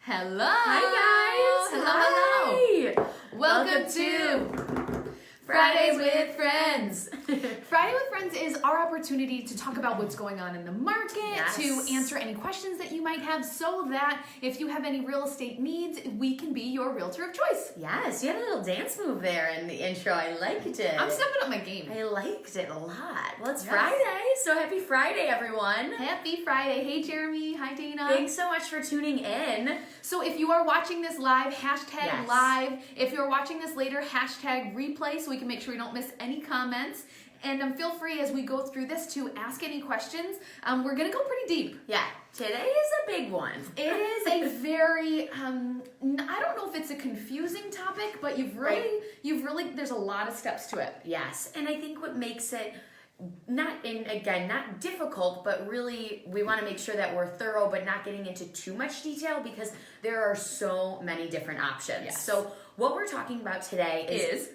Hello. Hi guys. Hello. Welcome to Fridays with Friends. Friday with Friends is our opportunity to talk about what's going on in the market, Yes. to answer any questions that you might have, so that if you have any real estate needs, we can be your realtor of choice. Yes, you had a little dance move there in the intro. I liked it. I'm stepping up my game. I liked it a lot. Well, it's Yes. Friday, so happy Friday, everyone. Happy Friday. Hey, Jeremy. Hi, Dana. Thanks so much for tuning in. So if you are watching this live, hashtag Yes. live. If you're watching this later, hashtag replay, so we can make sure we don't miss any comments. And feel free as we go through this to ask any questions. We're going to go pretty deep. Yeah, today is a big one. It is a very, I don't know if it's a confusing topic, but you've really, there's a lot of steps to it. Yes, and I think what makes it not difficult, but really we want to make sure that we're thorough, but not getting into too much detail because there are so many different options. Yes. So what we're talking about today is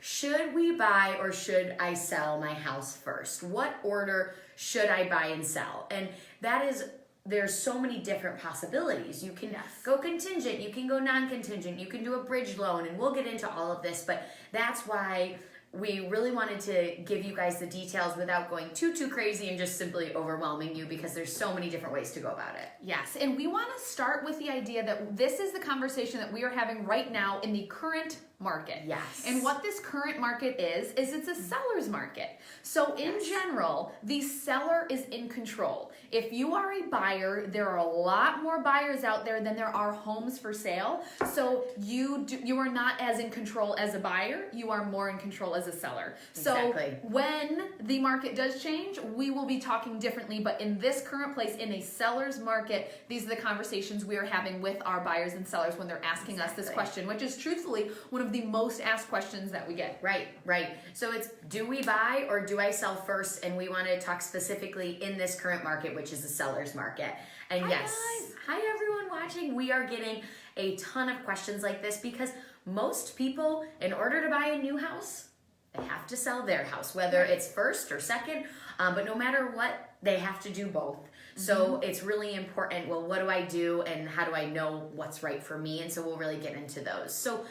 should we buy or should I sell my house first? What order should I buy and sell? And that is, there's so many different possibilities. You can go contingent, you can go non-contingent, you can do a bridge loan, and we'll get into all of this, but that's why we really wanted to give you guys the details without going too crazy and just simply overwhelming you, because there's so many different ways to go about it. Yes, and we want to start with the idea that this is the conversation that we are having right now in the current market. Yes. And what this current market is it's a seller's market. So in general, the seller is in control. If you are a buyer, there are a lot more buyers out there than there are homes for sale. So you are not as in control as a buyer, you are more in control as a seller. Exactly. So when the market does change, we will be talking differently, but in this current place, in a seller's market, these are the conversations we are having with our buyers and sellers when they're asking us this question, which is truthfully one of the most asked questions that we get. Right. So it's, do we buy or do I sell first? And we want to talk specifically in this current market, which is the seller's market. And Hi, yes, guys. Hi everyone watching. We are getting a ton of questions like this because most people, in order to buy a new house, they have to sell their house, whether it's first or second, but no matter what, they have to do both. So it's really important, well, what do I do and how do I know what's right for me? And so we'll really get into those. So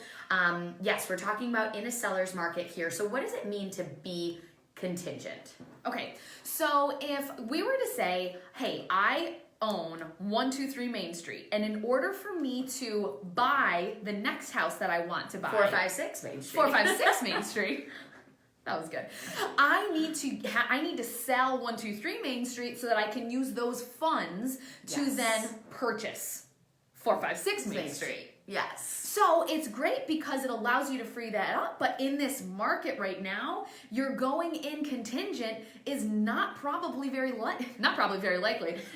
yes, we're talking about in a seller's market here. So what does it mean to be contingent? Okay, so if we were to say, hey, I own 123 Main Street, and in order for me to buy the next house that I want to buy, 456 Main Street. 456 Main Street. That was good. I need to sell 123 Main Street so that I can use those funds to then purchase 456 Main Street. Yes. So it's great because it allows you to free that up, but in this market right now, you're going in contingent is not probably very likely.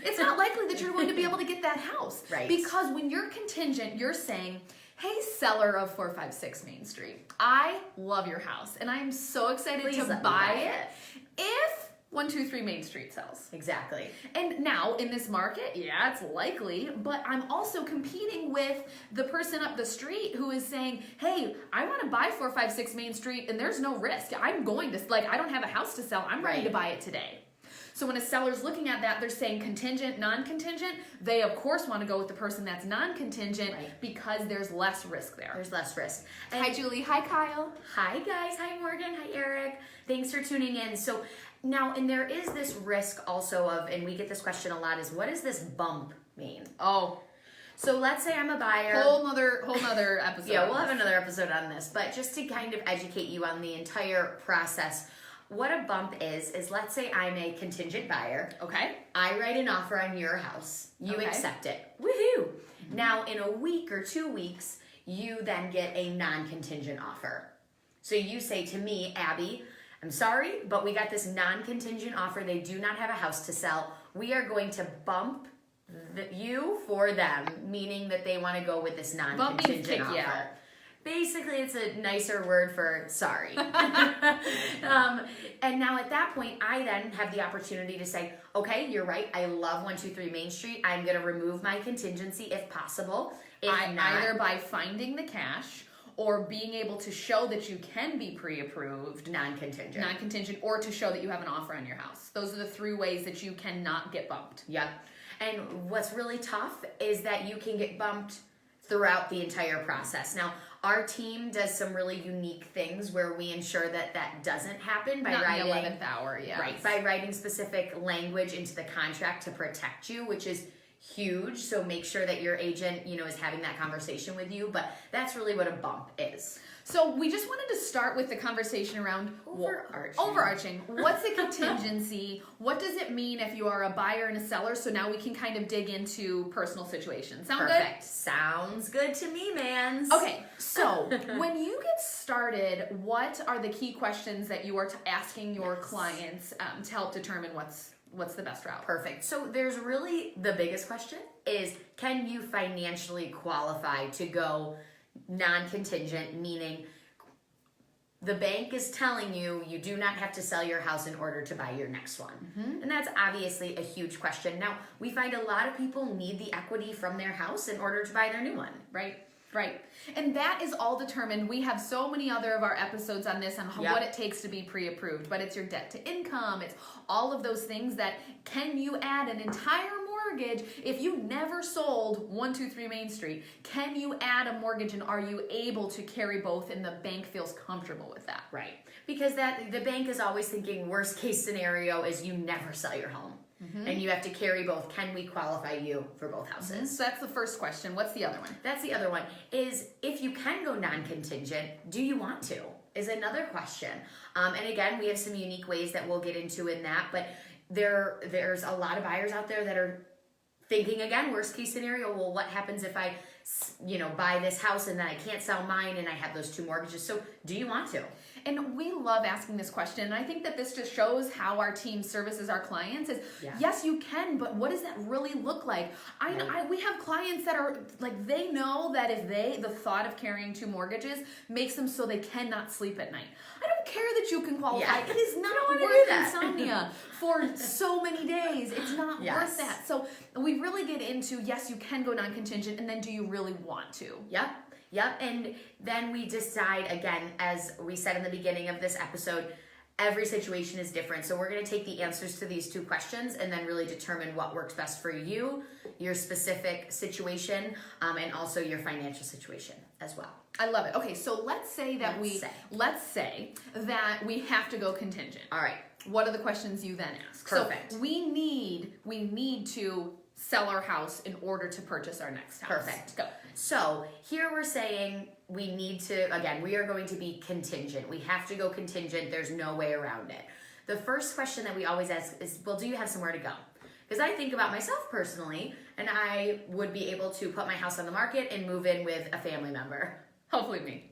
It's not likely that you're going to be able to get that house. Right. Because when you're contingent, you're saying, hey, seller of 456 Main Street, I love your house and I am so excited to buy it if 123 Main Street sells. Exactly. And now in this market, yeah, it's likely, but I'm also competing with the person up the street who is saying, hey, I want to buy 456 Main Street and there's no risk. I'm going to, I don't have a house to sell. I'm ready to buy it today. So when a seller's looking at that, they're saying contingent, non-contingent. They, of course, want to go with the person that's non-contingent because there's less risk there. There's less risk. And hi, Julie. Hi, Kyle. Hi, guys. Hi, Morgan. Hi, Eric. Thanks for tuning in. So now, and there is this risk also of, and we get this question a lot, is what does this bump mean? Oh. So let's say I'm a buyer. Whole nother episode. Yeah, we'll have another episode on this. But just to kind of educate you on the entire process, what a bump is let's say I'm a contingent buyer. Okay. I write an offer on your house. You accept it. Woohoo! Now, in a week or 2 weeks, you then get a non-contingent offer. So you say to me, Abby, I'm sorry, but we got this non-contingent offer. They do not have a house to sell. We are going to bump you for them, meaning that they want to go with this non-contingent offer. Yeah. Basically, it's a nicer word for sorry. And now at that point, I then have the opportunity to say, okay, you're right. I love 123 Main Street. I'm going to remove my contingency if possible. Either by finding the cash or being able to show that you can be pre-approved. Non-contingent. Or to show that you have an offer on your house. Those are the three ways that you cannot get bumped. Yep. And what's really tough is that you can get bumped throughout the entire process. Now, our team does some really unique things where we ensure that that doesn't happen by writing, in the 11th hour, yeah. Right, by writing specific language into the contract to protect you, which is huge. So make sure that your agent, is having that conversation with you. But that's really what a bump is. So we just wanted to start with the conversation around overarching. What's a contingency? What does it mean if you are a buyer and a seller? So now we can kind of dig into personal situations. Sound Perfect. Sounds good to me, mans. Okay, so when you get started, what are the key questions that you are asking your clients to help determine what's the best route? Perfect. So there's really the biggest question is, can you financially qualify to go non-contingent, meaning the bank is telling you you do not have to sell your house in order to buy your next one. And that's obviously a huge question. Now, we find a lot of people need the equity from their house in order to buy their new one. Right. And that is all determined. We have so many other of our episodes on this, on what it takes to be pre-approved. But it's your debt to income. It's all of those things that can you add an entire mortgage if you never sold 123 Main Street? Can you add a mortgage, and are you able to carry both and the bank feels comfortable with that? Right. Because the bank is always thinking worst case scenario is you never sell your home. And you have to carry both. Can we qualify you for both houses? So that's the first question. What's the other one? That's the other one is, if you can go non-contingent, do you want to? Is another question. And again, we have some unique ways that we'll get into in that, but there's a lot of buyers out there that are thinking, again, worst case scenario, well, what happens if I buy this house and then I can't sell mine and I have those two mortgages? So do you want to? And we love asking this question. And I think that this just shows how our team services our clients is, yes, you can, but what does that really look like? We have clients that are like, they know that if the thought of carrying two mortgages makes them so they cannot sleep at night. I don't care that you can qualify. It is not worth insomnia for so many days. It's not worth that. So we really get into, yes, you can go non-contingent, and then do you really want to? Yep, and then we decide, again, as we said in the beginning of this episode, every situation is different. So we're going to take the answers to these two questions and then really determine what works best for you, your specific situation, and also your financial situation as well. I love it. Okay, so let's say that we have to go contingent. All right. What are the questions you then ask? Perfect. So we need to sell our house in order to purchase our next house. Perfect. Go. So here we're saying we need to, again, we are going to be contingent. We have to go contingent. There's no way around it. The first question that we always ask is, well, do you have somewhere to go? Because I think about myself personally, and I would be able to put my house on the market and move in with a family member. Hopefully me.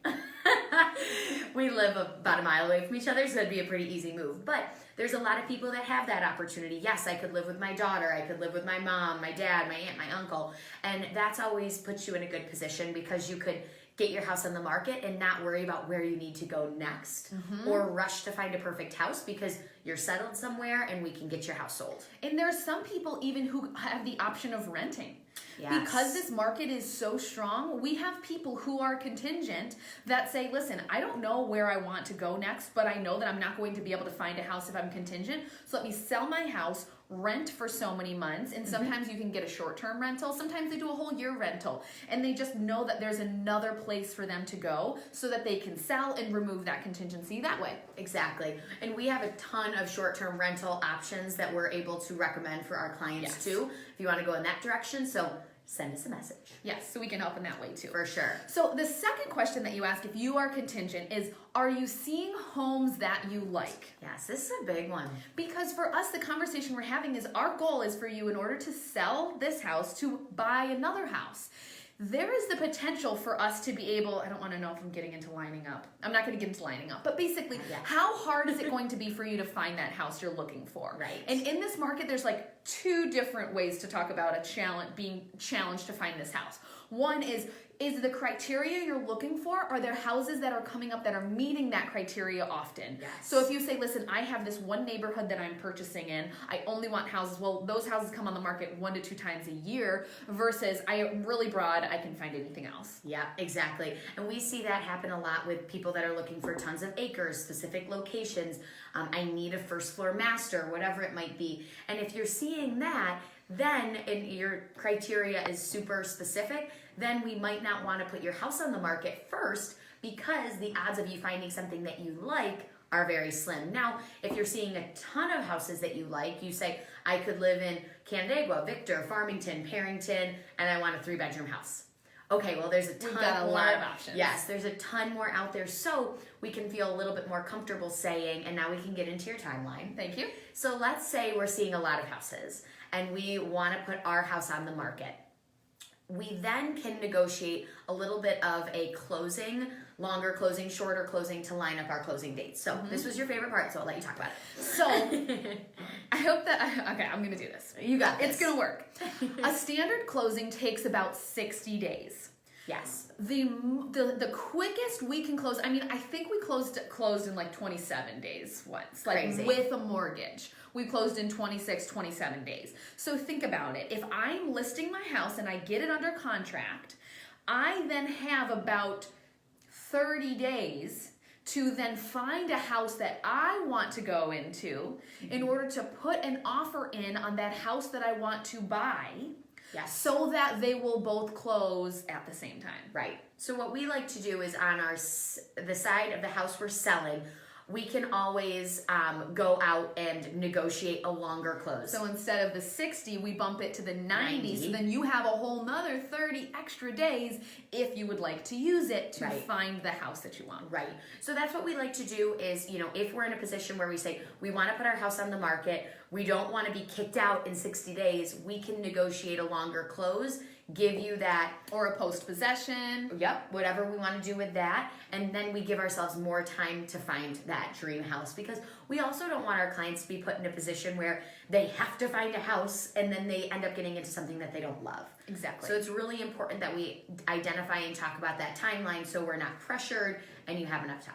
We live about a mile away from each other, so that'd be a pretty easy move. But there's a lot of people that have that opportunity. Yes, I could live with my daughter. I could live with my mom, my dad, my aunt, my uncle. And that's always puts you in a good position because you could get your house on the market and not worry about where you need to go next or rush to find a perfect house because you're settled somewhere and we can get your house sold. And there's some people even who have the option of renting. Yes. Because this market is so strong, we have people who are contingent that say, listen, I don't know where I want to go next, but I know that I'm not going to be able to find a house if I'm contingent. So let me sell my house, rent for so many months, and sometimes you can get a short-term rental. Sometimes they do a whole year rental, and they just know that there's another place for them to go so that they can sell and remove that contingency that way. Exactly. And we have a ton of short-term rental options that we're able to recommend for our clients too, if you want to go in that direction. So send us a message. Yes, so we can help in that way too. For sure. So the second question that you ask if you are contingent is, are you seeing homes that you like? Yes, this is a big one. Because for us, the conversation we're having is our goal is for you, in order to sell this house, to buy another house. There is the potential for us to be able, I don't want to know if I'm getting into lining up. I'm not going to get into lining up. But basically, how hard is it going to be for you to find that house you're looking for? Right. And in this market, there's like two different ways to talk about being challenged to find this house. One is the criteria you're looking for, are there houses that are coming up that are meeting that criteria often? Yes. So if you say, listen, I have this one neighborhood that I'm purchasing in, I only want houses, well, those houses come on the market 1 to 2 times a year versus I am really broad, I can find anything else. Yeah, exactly. And we see that happen a lot with people that are looking for tons of acres, specific locations. I need a first floor master, whatever it might be. And if you're seeing that, then, and your criteria is super specific, then we might not want to put your house on the market first because the odds of you finding something that you like are very slim. Now, if you're seeing a ton of houses that you like, you say, I could live in Canandaigua, Victor, Farmington, Parrington, and I want a 3-bedroom house. Okay, well, there's a ton We've got a more, lot of options. Yes, there's a ton more out there, so we can feel a little bit more comfortable saying, and now we can get into your timeline. Thank you. So let's say we're seeing a lot of houses, and we want to put our house on the market. We then can negotiate a little bit of a closing, longer closing, shorter closing to line up our closing dates. So this was your favorite part, so I'll let you talk about it. So I hope that, okay, I'm going to do this. You got this. It's going to work. A standard closing takes about 60 days. Yes. The quickest we can close, I mean, I think we closed in like 27 days once, like Crazy. with a mortgage. We closed in 26, 27 days. So think about it. If I'm listing my house and I get it under contract, I then have about 30 days to then find a house that I want to go into in order to put an offer in on that house that I want to buy. Yes. So that they will both close at the same time. Right. So what we like to do is on the side of the house we're selling, we can always go out and negotiate a longer close. So instead of the 60, we bump it to the 90. So 90. then you have a whole nother 30 extra days if you would like to use it to Right. find the house that you want. Right. So that's what we like to do is, if we're in a position where we say we want to put our house on the market, we don't want to be kicked out in 60 days, we can negotiate a longer close, give you that. Or a post-possession. Yep, whatever we want to do with that. And then we give ourselves more time to find that dream house because we also don't want our clients to be put in a position where they have to find a house and then they end up getting into something that they don't love. Exactly. So it's really important that we identify and talk about that timeline so we're not pressured and you have enough time.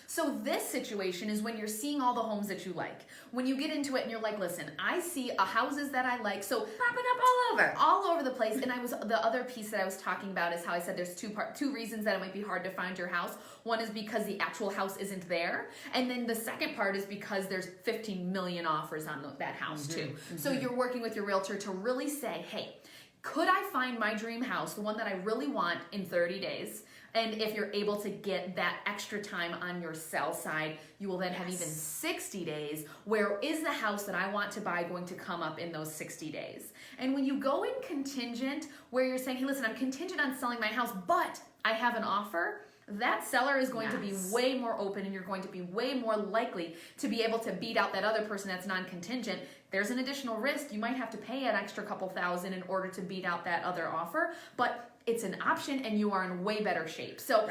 So this situation is when you're seeing all the homes that you like. When you get into it and you're like, listen, I see houses that I like. So Popping up all over the place. And the other piece that I was talking about is how I said there's two reasons that it might be hard to find your house. One is because the actual house isn't there. And then the second part is because there's 15 million offers on that house too. So you're working with your realtor to really say, hey, could I find my dream house, the one that I really want, in 30 days? And if you're able to get that extra time on your sell side, you will then have even 60 days. Where is the house that I want to buy going to come up in those 60 days? And when you go in contingent, where you're saying, hey, listen, I'm contingent on selling my house, but I have an offer, that seller is going to be way more open and you're going to be way more likely to be able to beat out that other person that's non-contingent. There's an additional risk. You might have to pay an extra couple thousand in order to beat out that other offer, but it's an option and you are in way better shape. So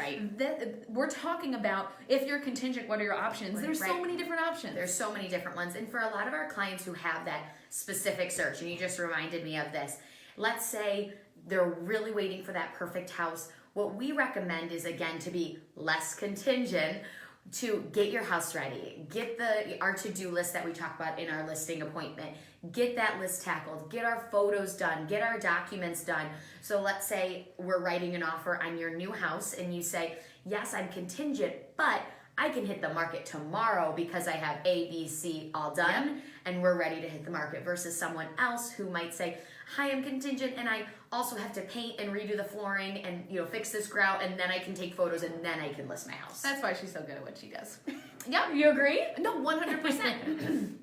we're talking about if you're contingent, what are your options? There's so many different options. There's so many different ones. And for a lot of our clients who have that specific search, and you just reminded me of this, let's say they're really waiting for that perfect house. What we recommend is, again, to be less contingent, to get your house ready, get our to-do list that we talk about in our listing appointment, get that list tackled, get our photos done, get our documents done. So let's say we're writing an offer on your new house and you say, yes, I'm contingent, but I can hit the market tomorrow because I have A, B, C all done and we're ready to hit the market, versus someone else who might say, hi, I'm contingent and I also have to paint and redo the flooring and fix this grout, and then I can take photos and then I can list my house. That's why she's so good at what she does. Yep, you agree? No, 100%.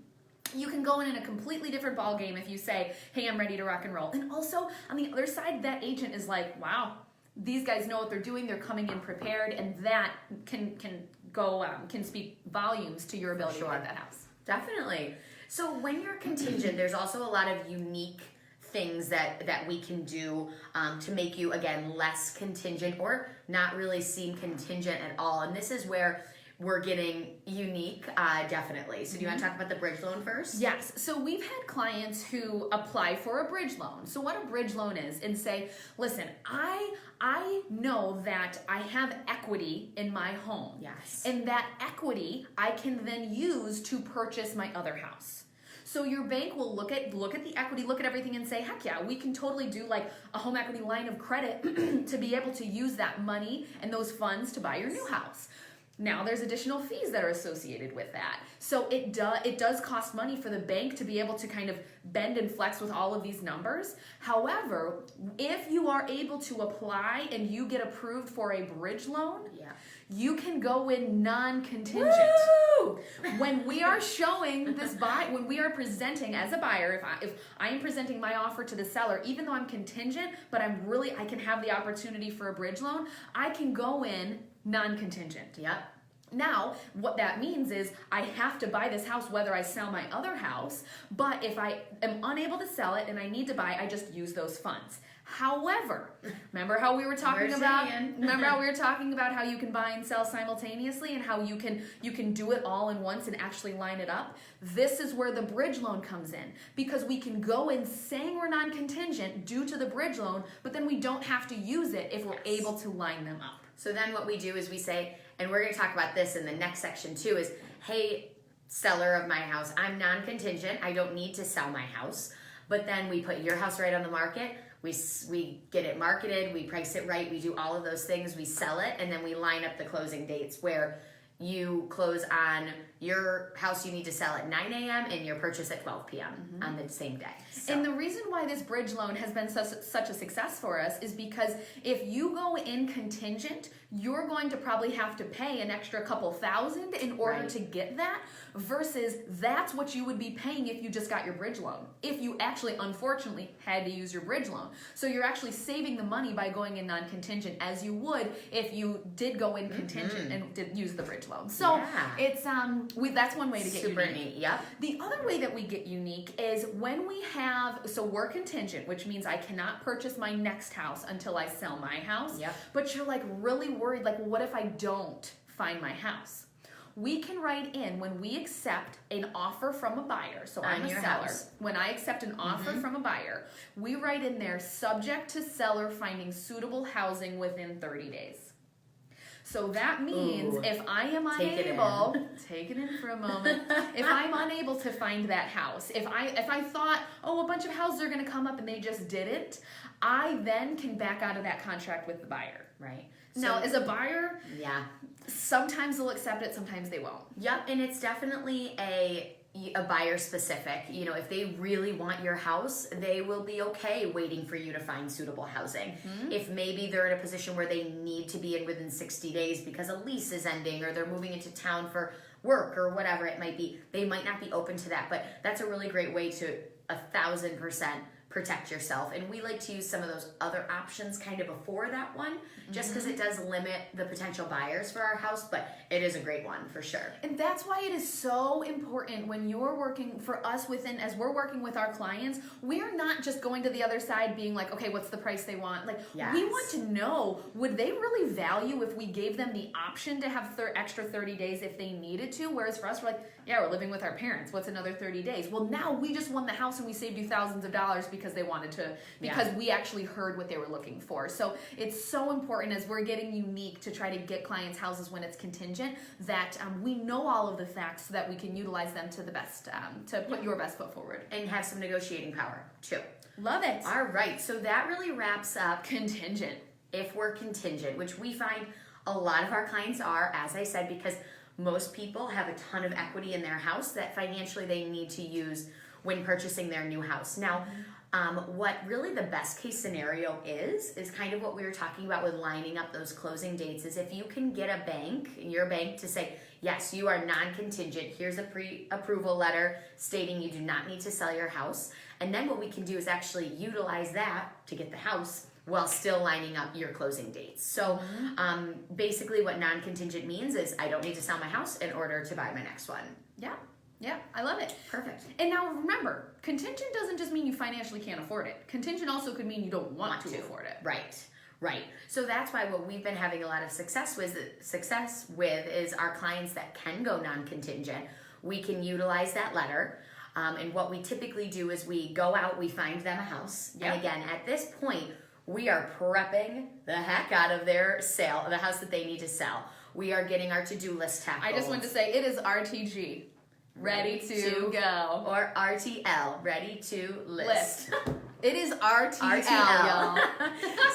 You can go in a completely different ball game if you say, hey, I'm ready to rock and roll. And also, on the other side, that agent is like, wow, these guys know what they're doing. They're coming in prepared, and that can speak volumes to your ability to get that house. Definitely. So when you're contingent, there's also a lot of unique things that we can do to make you, again, less contingent or not really seem contingent at all. And this is where we're getting unique, definitely. So do you want to talk about the bridge loan first? Yes. So we've had clients who apply for a bridge loan. So what a bridge loan is, and say, listen, I know that I have equity in my home. Yes. And that equity I can then use to purchase my other house. So your bank will look at the equity, look at everything and say, heck yeah, we can totally do like a home equity line of credit to be able to use that money and those funds to buy your new house. Now there's additional fees that are associated with that. So it does cost money for the bank to be able to kind of bend and flex with all of these numbers. However, if you are able to apply and you get approved for a bridge loan, you can go in non-contingent. Woo! When we are showing this when we are presenting as a buyer, if I am presenting my offer to the seller, even though I'm contingent, but I can have the opportunity for a bridge loan, I can go in non-contingent. Yep. Now, what that means is I have to buy this house whether I sell my other house, but if I am unable to sell it and I need to buy, I just use those funds. However, remember how we were talking about how you can buy and sell simultaneously and how you can do it all in once and actually line it up? This is where the bridge loan comes in, because we can go in saying we're non-contingent due to the bridge loan, but then we don't have to use it if we're able to line them up. So then what we do is we say, and we're going to talk about this in the next section too, is, hey, seller of my house, I'm non-contingent. I don't need to sell my house. But then we put your house right on the market. We get it marketed, we price it right, we do all of those things, we sell it, and then we line up the closing dates where you close on your house, you need to sell at 9 a.m. and your purchase at 12 p.m. on the same day. So. And the reason why this bridge loan has been such a success for us is because if you go in contingent, you're going to probably have to pay an extra couple thousand in order to get that, versus that's what you would be paying if you just got your bridge loan, if you actually unfortunately had to use your bridge loan. So you're actually saving the money by going in non-contingent, as you would if you did go in contingent and did use the bridge loan. So it's that's one way to get super unique. Neat. Yep. The other way that we get unique is when we have, so we're contingent, which means I cannot purchase my next house until I sell my house. Yep. But you're like really worried, like, what if I don't find my house? We can write in when we accept an offer from a buyer. So I'm a seller. House. When I accept an offer from a buyer, we write in there, subject to seller finding suitable housing within 30 days. So that means if I am unable, take it in for a moment. If I'm unable to find that house, if I thought, a bunch of houses are going to come up and they just didn't, I then can back out of that contract with the buyer. Right. Now, as a buyer, sometimes they'll accept it, sometimes they won't. Yep, and it's definitely a buyer specific. You know, if they really want your house, they will be okay waiting for you to find suitable housing. If maybe they're in a position where they need to be in within 60 days because a lease is ending or they're moving into town for work or whatever it might be, they might not be open to that. But that's a really great way to 1,000% protect yourself. And we like to use some of those other options kind of before that one, just because it does limit the potential buyers for our house, but it is a great one for sure. And that's why it is so important when you're working for us as we're working with our clients, we're not just going to the other side being like, okay, what's the price they want? Like, we want to know, would they really value if we gave them the option to have extra 30 days if they needed to? Whereas for us, we're like, we're living with our parents. What's another 30 days? Well, now we just won the house and we saved you thousands of dollars because they wanted to, because we actually heard what they were looking for. So it's so important as we're getting unique to try to get clients houses when it's contingent that we know all of the facts so that we can utilize them to the best, to put your best foot forward. And have some negotiating power too. Love it. All right, so that really wraps up contingent. If we're contingent, which we find a lot of our clients are, as I said, because most people have a ton of equity in their house that financially they need to use when purchasing their new house. Now, what really the best case scenario is kind of what we were talking about with lining up those closing dates, is if you can get your bank to say, yes, you are non-contingent, here's a pre-approval letter stating you do not need to sell your house. And then what we can do is actually utilize that to get the house while still lining up your closing dates. So basically what non-contingent means is I don't need to sell my house in order to buy my next one. Yeah, I love it. Perfect. And now remember, contingent doesn't just mean you financially can't afford it. Contingent also could mean you don't want to afford it. Right. So that's why what we've been having a lot of success with is our clients that can go non-contingent. We can utilize that letter. And what we typically do is we go out, we find them a house. And again, at this point, we are prepping the heck out of their sale, the house that they need to sell. We are getting our to-do list tackled. I just wanted to say it is RTG. Ready to go. Or RTL, ready to list. It is RTL, y'all.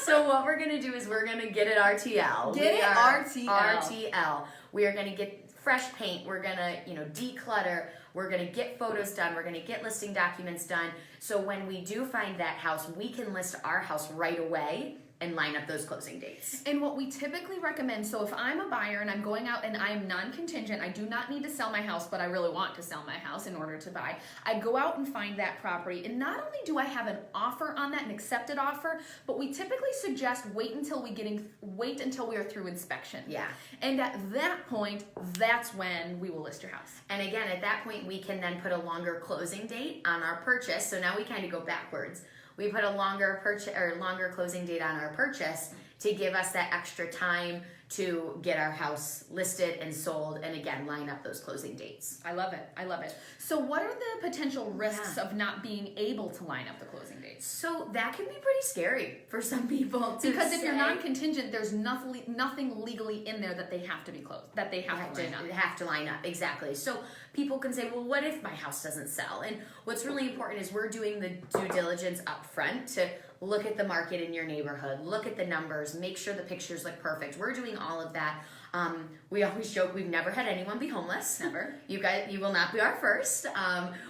So what we're going to do is we're going to get it RTL. RTL. RTL. We are going to get fresh paint. We're going to, declutter. We're going to get photos done. We're going to get listing documents done. So when we do find that house, we can list our house right away and line up those closing dates. And what we typically recommend, so if I'm a buyer and I'm going out and I'm non-contingent, I do not need to sell my house, but I really want to sell my house in order to buy, I go out and find that property. And not only do I have an offer on that, an accepted offer, but we typically suggest wait until we are through inspection. Yeah. And at that point, that's when we will list your house. And again, at that point, we can then put a longer closing date on our purchase. So now we kind of go backwards. We put a longer closing date on our purchase to give us that extra time to get our house listed and sold, and again, line up those closing dates. I love it. So what are the potential risks of not being able to line up the closing dates? So that can be pretty scary for some people. Because if you're non-contingent, there's nothing legally in there that they have to be closed, that they have to line up. Exactly. So people can say, well, what if my house doesn't sell? And what's really important is we're doing the due diligence up front to look at the market in your neighborhood, look at the numbers, make sure the pictures look perfect. We're doing all of that. We always joke we've never had anyone be homeless. Never. You will not be our first.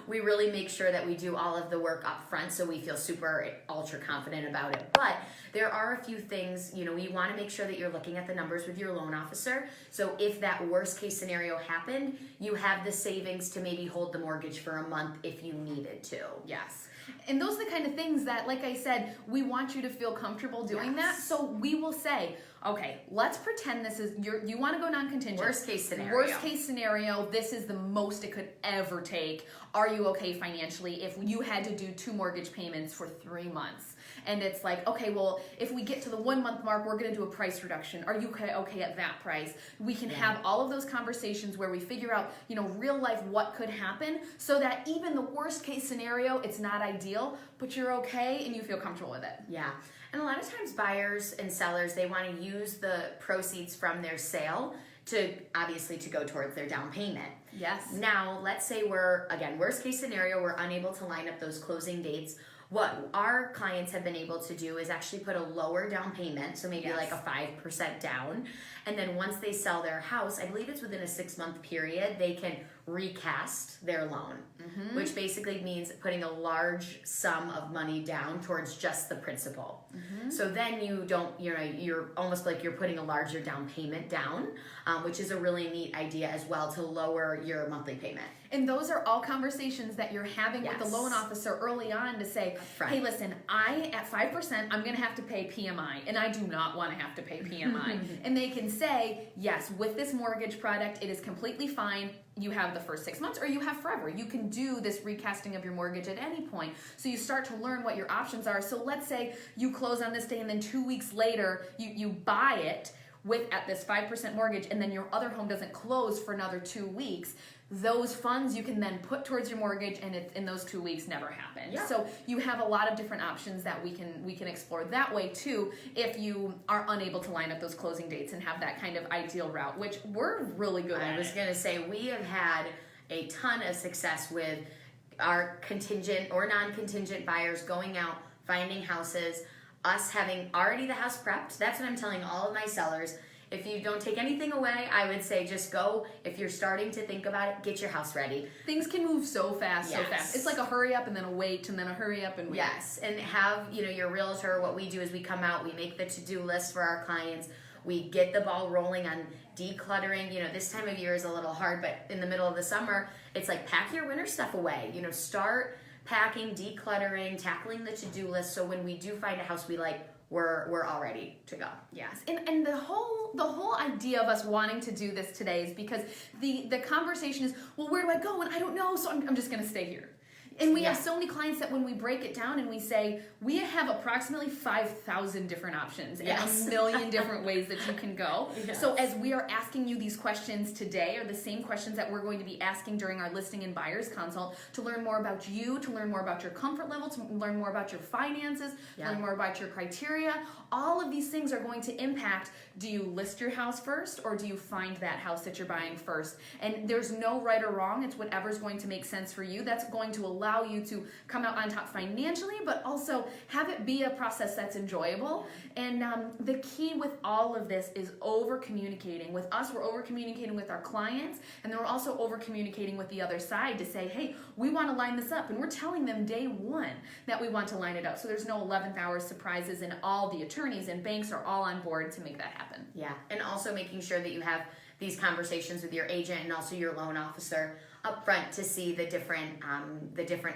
We really make sure that we do all of the work up front so we feel super ultra confident about it. But there are a few things, you want to make sure that you're looking at the numbers with your loan officer. So if that worst case scenario happened, you have the savings to maybe hold the mortgage for a month if you needed to. Yes. And those are the kind of things that, like I said, we want you to feel comfortable doing that. So we will say, okay, let's pretend this is, you want to go non-contingent. Worst case scenario. Worst case scenario, this is the most it could ever take. Are you okay financially if you had to do 2 mortgage payments for 3 months? And it's like, okay, well, if we get to the 1 month mark, we're going to do a price reduction. Are you okay at that price? We can have all of those conversations where we figure out, real life what could happen so that even the worst case scenario, it's not ideal, but you're okay and you feel comfortable with it. Yeah. And a lot of times buyers and sellers, they want to use the proceeds from their sale to go towards their down payment. Yes. Now, let's say worst case scenario, we're unable to line up those closing dates. What our clients have been able to do is actually put a lower down payment, so maybe like a 5% down. And then once they sell their house, I believe it's within a 6-month period, they can recast their loan, which basically means putting a large sum of money down towards just the principal. So then you're almost like you're putting a larger down payment down, which is a really neat idea as well to lower your monthly payment. And those are all conversations that you're having with the loan officer early on to say, hey, listen, at 5%, I'm going to have to pay PMI, and I do not want to have to pay PMI. And they can say, yes, with this mortgage product, it is completely fine. You have the first 6 months or you have forever. You can do this recasting of your mortgage at any point. So you start to learn what your options are. So let's say you close on this day and then 2 weeks later, you buy it at this 5% mortgage, and then your other home doesn't close for another 2 weeks. Those funds you can then put towards your mortgage, and in those 2 weeks never happened. Yeah. So you have a lot of different options that we can explore that way too, if you are unable to line up those closing dates and have that kind of ideal route, which we're really good at. I was going to say, we have had a ton of success with our contingent or non-contingent buyers going out, finding houses, us having already the house prepped. That's what I'm telling all of my sellers. If you don't take anything away, I would say just go. If you're starting to think about it, get your house ready. Things can move so fast. It's like a hurry up and then a wait and then a hurry up and wait. Yes, and have your realtor. What we do is we come out, we make the to-do list for our clients. We get the ball rolling on decluttering. This time of year is a little hard, but in the middle of the summer, it's like pack your winter stuff away. Start packing, decluttering, tackling the to-do list. So when we do find a house we like, we're all ready to go. Yes, and the whole idea of us wanting to do this today is because the conversation is, well, where do I go? And I don't know, so I'm just going to stay here. And we have so many clients that when we break it down and we say, we have approximately 5,000 different options and a million different ways that you can go. Yes. So as we are asking you these questions today are the same questions that we're going to be asking during our listing and buyer's consult to learn more about you, to learn more about your comfort level, to learn more about your finances, learn more about your criteria. All of these things are going to impact, do you list your house first or do you find that house that you're buying first? And there's no right or wrong. It's whatever's going to make sense for you. That's going to allow allow you to come out on top financially, but also have it be a process that's enjoyable. And the key with all of this is over communicating. With us, we're over communicating with our clients, and then we're also over communicating with the other side to say, hey, we want to line this up, and we're telling them day one that we want to line it up. So there's no 11th hour surprises, and all the attorneys and banks are all on board to make that happen. Yeah, and also making sure that you have these conversations with your agent and also your loan officer up front to see the different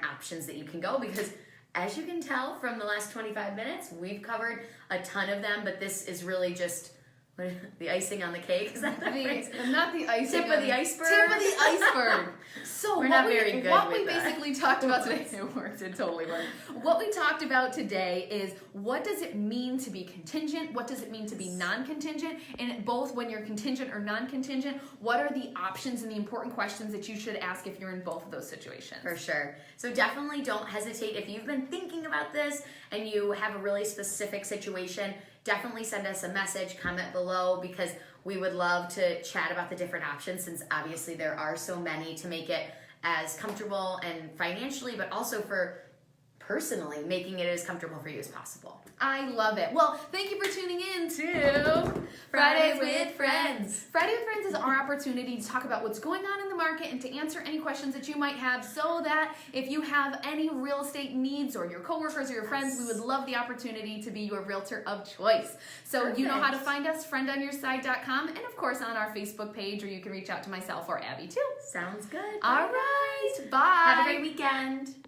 options that you can go, because as you can tell from the last 25 minutes, we've covered a ton of them, but this is really just the icing on the cake. Is that the phrase? Not the icing. Tip of the iceberg. Tip of the iceberg. So we're not very good what with we that. basically talked about today, it worked, it totally worked. What we talked about today is, what does it mean to be contingent? What does it mean to be non-contingent? And both when you're contingent or non-contingent, what are the options and the important questions that you should ask if you're in both of those situations? For sure. So definitely don't hesitate. If you've been thinking about this and you have a really specific situation, definitely send us a message, comment below, because we would love to chat about the different options, since obviously there are so many, to make it as comfortable and financially, but also for personally making it as comfortable for you as possible. I love it. Well, thank you for tuning in to Fridays with Friends. Friday with Friends is our opportunity to talk about what's going on in the market and to answer any questions that you might have, so that if you have any real estate needs, or your coworkers or your friends, we would love the opportunity to be your realtor of choice. So You know how to find us, friendonyourside.com, and of course on our Facebook page, or you can reach out to myself or Abby too. Sounds good. All right. Bye. Have a great weekend.